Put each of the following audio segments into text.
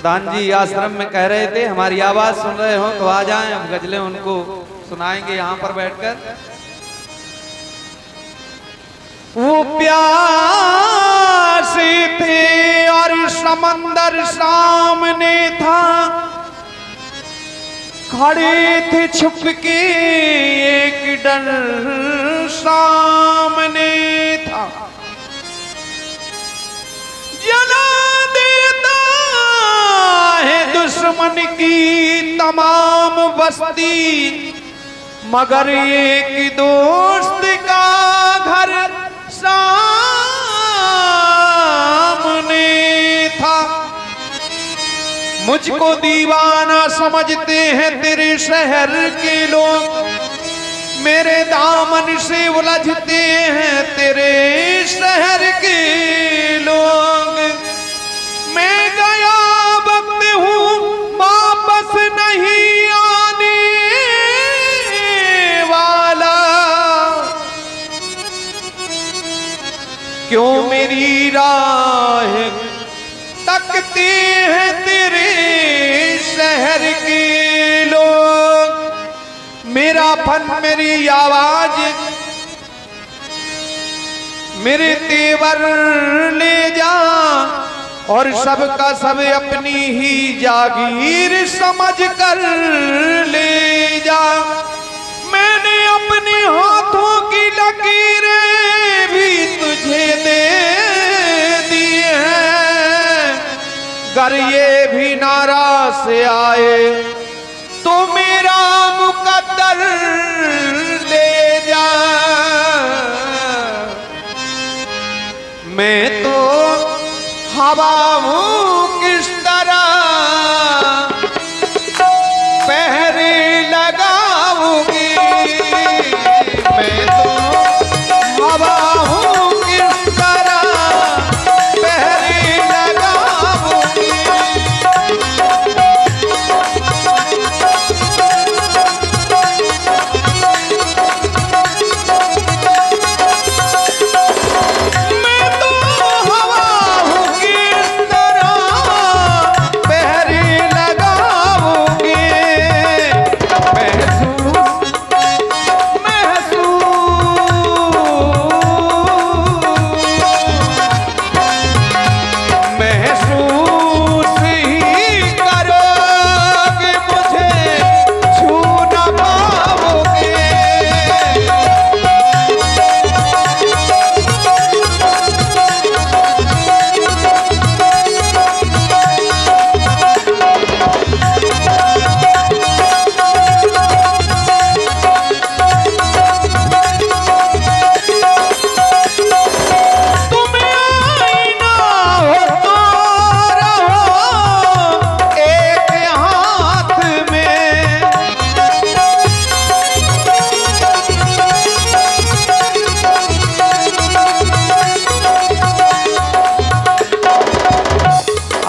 प्रधान जी आश्रम में कह रहे थे हमारी आवाज सुन रहे हो तो आ जाएं, हम गजलें उनको सुनाएंगे यहाँ पर बैठकर। वो प्यासे थे और समंदर सामने था, खड़े थे छुप के एक डर सामने था। जला देता है दुश्मन की तमाम बस्ती, मगर एक दोस्त का घर सामने था। मुझको दीवाना समझते हैं तेरे शहर के लोग, मेरे दामन से उलझते हैं तेरे शहर के लोग। मैं गया वक्त हूँ वापस नहीं आने वाला, क्यों मेरी राह तकते हैं तेरे शहर के लोग। मेरा फन मेरी आवाज मेरे तेवर ले जा, और सबका सब अपनी ही जागीर समझ कर ले जा। मैंने अपने हाथों की लकीरें भी तुझे दे दी हैं, अगर ये भी नारा से आए तो मेरा मुकद्दर ले जा। मैं तो हवा हूँ किस तरह पहरे लगाऊंगी, मैं तो हवा हूँ किस तरह पहरे लगाऊंगी।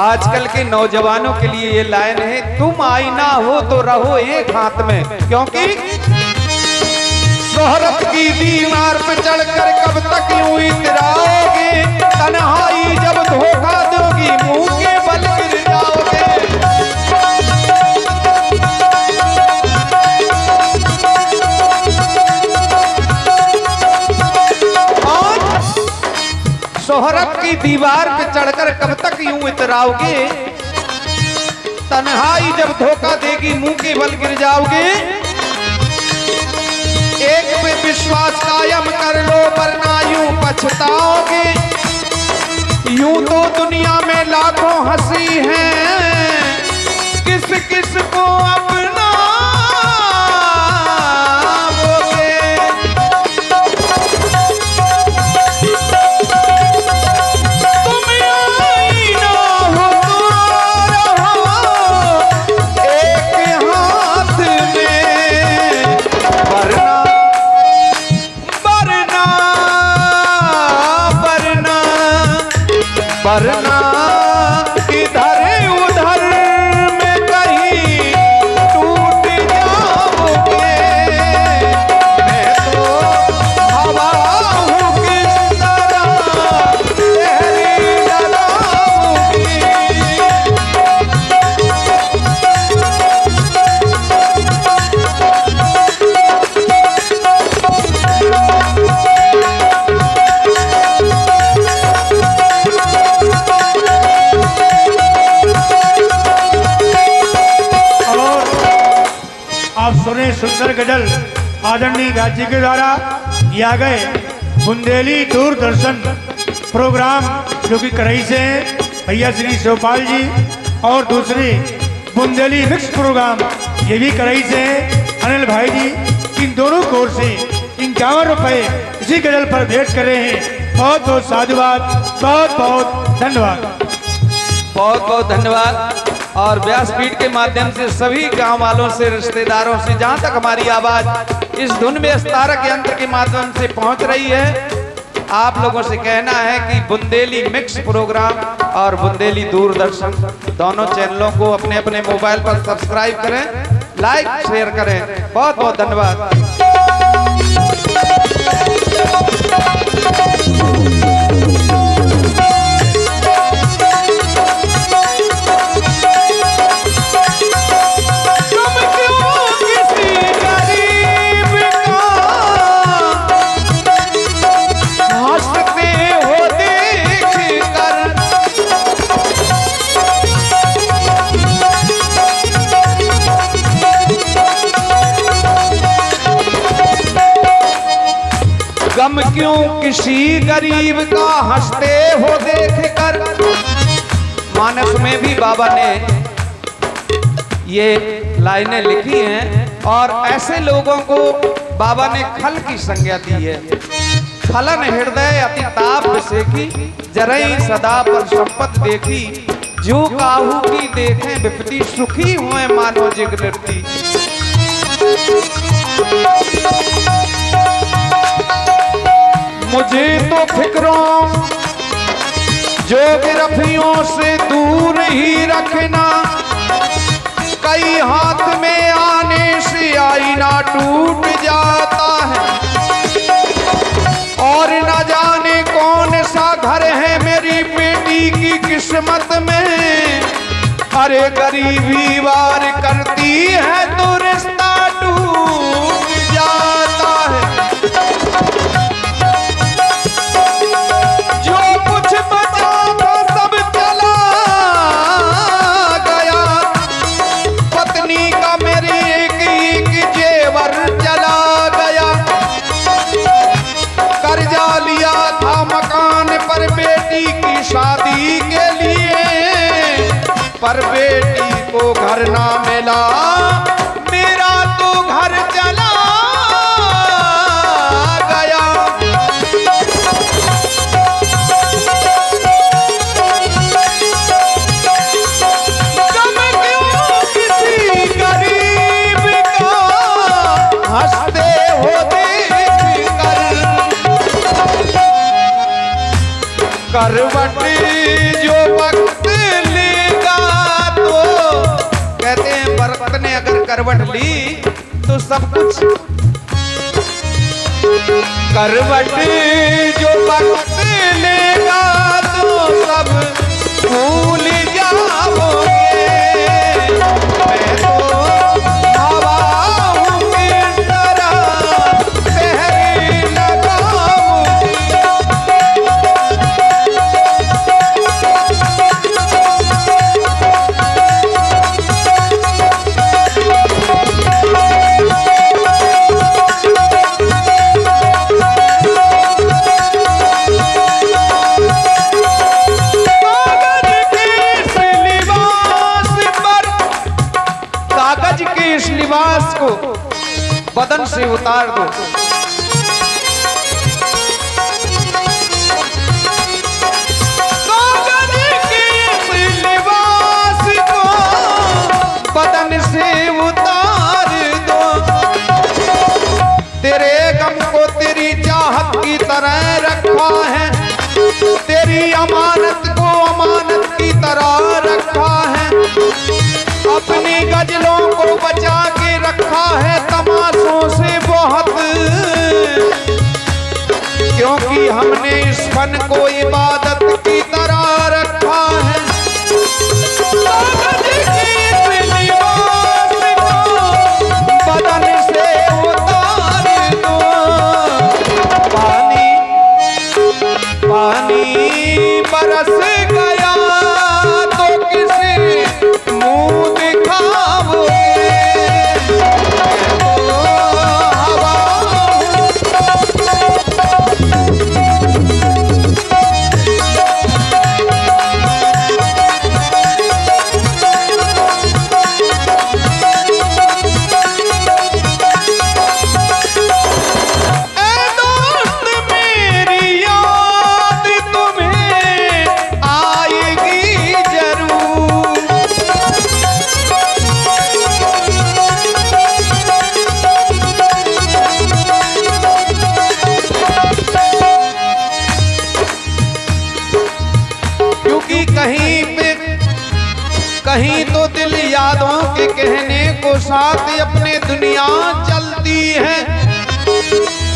आजकल के नौजवानों के लिए ये लाइन है, तुम आईना हो तो रहो एक हाथ में, क्योंकि शोहरत की दीवार पे चढ़कर कब तक यूं इतराओगे, तन्हाई जब धोखा दोगी मुंह के बल गिर जाओगे। शोहरत की दीवार पे चढ़कर कब तक यूं इतराओगे, तन्हाई जब धोखा देगी मुंह के बल गिर जाओगे। एक पे विश्वास कायम कर लो वरना यूं पछताओगे। यूं तो दुनिया में लाखों हंसी हैं, किस किस को अपना वरना इधर उधर में कहीं टूट जाओगे। मैं तो हवा हूँ किस तरह लहरें लगाऊंगी। आदरणीय गाजी के द्वारा किया गए बुंदेली दूरदर्शन प्रोग्राम जो कि करई से हैं भैया श्री शिवपाल जी, और दूसरे बुंदेली मिक्स प्रोग्राम ये भी करई से हैं अनिल भाई जी। इन दोनों कोर से 51 रुपए इसी गजल पर भेंट कर रहे हैं। बहुत बहुत साधुवाद, बहुत बहुत धन्यवाद। बहुत बहुत धन्यवाद। और व्यासपीठ के माध्यम से सभी गांव वालों से, रिश्तेदारों से, जहां तक हमारी आवाज इस धुन में स्तारक यंत्र के माध्यम से पहुंच रही है, आप लोगों से कहना है कि बुंदेली मिक्स प्रोग्राम और बुंदेली दूरदर्शन दोनों चैनलों को अपने अपने मोबाइल पर सब्सक्राइब करें, लाइक शेयर करें। बहुत बहुत धन्यवाद। गम क्यों किसी गरीब का हंसते हो देखकर। मानस में भी बाबा ने ये लाइनें लिखी हैं और ऐसे लोगों को बाबा ने खल की संज्ञा दी है। खलन हृदय अति ताप से की, जरई सदा पर संपत देखी, जो काहू की देखें विपत्ति, सुखी हुए मानो जिगृति। मुझे तो फिक्रों जो गिरफ्तियों से दूर ही रखना, कई हाथ में आने से आईना टूट जाता है, और न जाने कौन सा घर है मेरी बेटी की किस्मत में। अरे गरीबी वार करती है तो रिश्ता टूट जाता है। शादी के लिए पर बेटी को घर ना मिला, मेरा तो घर चला गया। गम क्यों किसी गरीब का हंसते हो देखकर। करवट जो वक्त लेगा तो कहते हैं, वक्त ने अगर करवट ली तो सब कुछ। करवट जो वक्त लेगा तो सब भूल जाओगे। मैं तो हवा हूँ किस तरह पहरे लगाऊंगी। इस लिबास को बदन से उतार दो। कागज के इस लिबास को बदन से उतार दो। तेरे गम को तेरी चाहत की तरह रखा है, तेरी अमानत को अमानत की तरह रखा है, अपनी गजलों को बचा के रखा है तमाशों से बहुत। क्योंकि हमने इस फन को इबादत की तरह रखा है। बदन से उतार दो। पानी पानी बरस गया तो किसी मुंह दिखाओगे। हवा साथ अपने दुनिया चलती है,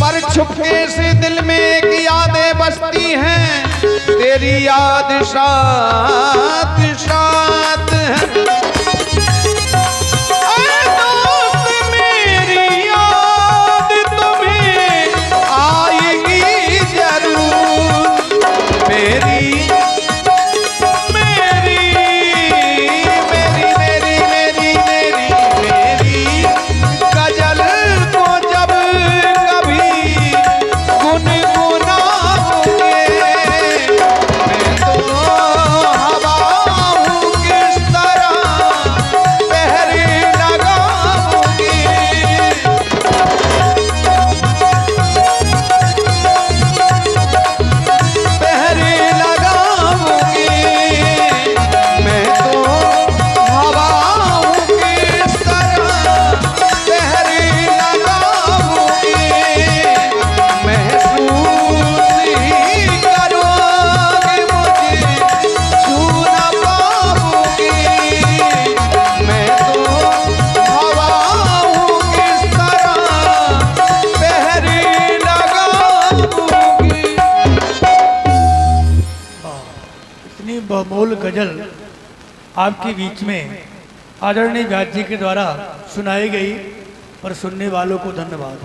पर छुपके से दिल में एक यादें बसती हैं, तेरी याद साथ साथ है। अरे दोस्त मेरी याद तुम्हें आएगी जरूर, मेरी गजल को जब कभी गुनगुनाओगे, मैं तो हवा हूँ किस तरह पहरे लगाऊंगी, पहरे लगाऊंगी, मैं तो हवा हूँ किस तरह पहरे लगाऊंगी, महसूस ही करोगे मुझे छू न पाओगे, मैं तो हवा हूँ किस तरह पहरे लगाऊंगी। इतनी बहुमूल गजल आपके बीच में आदरणीय व्यास जी के द्वारा सुनाई गई और सुनने वालों को धन्यवाद।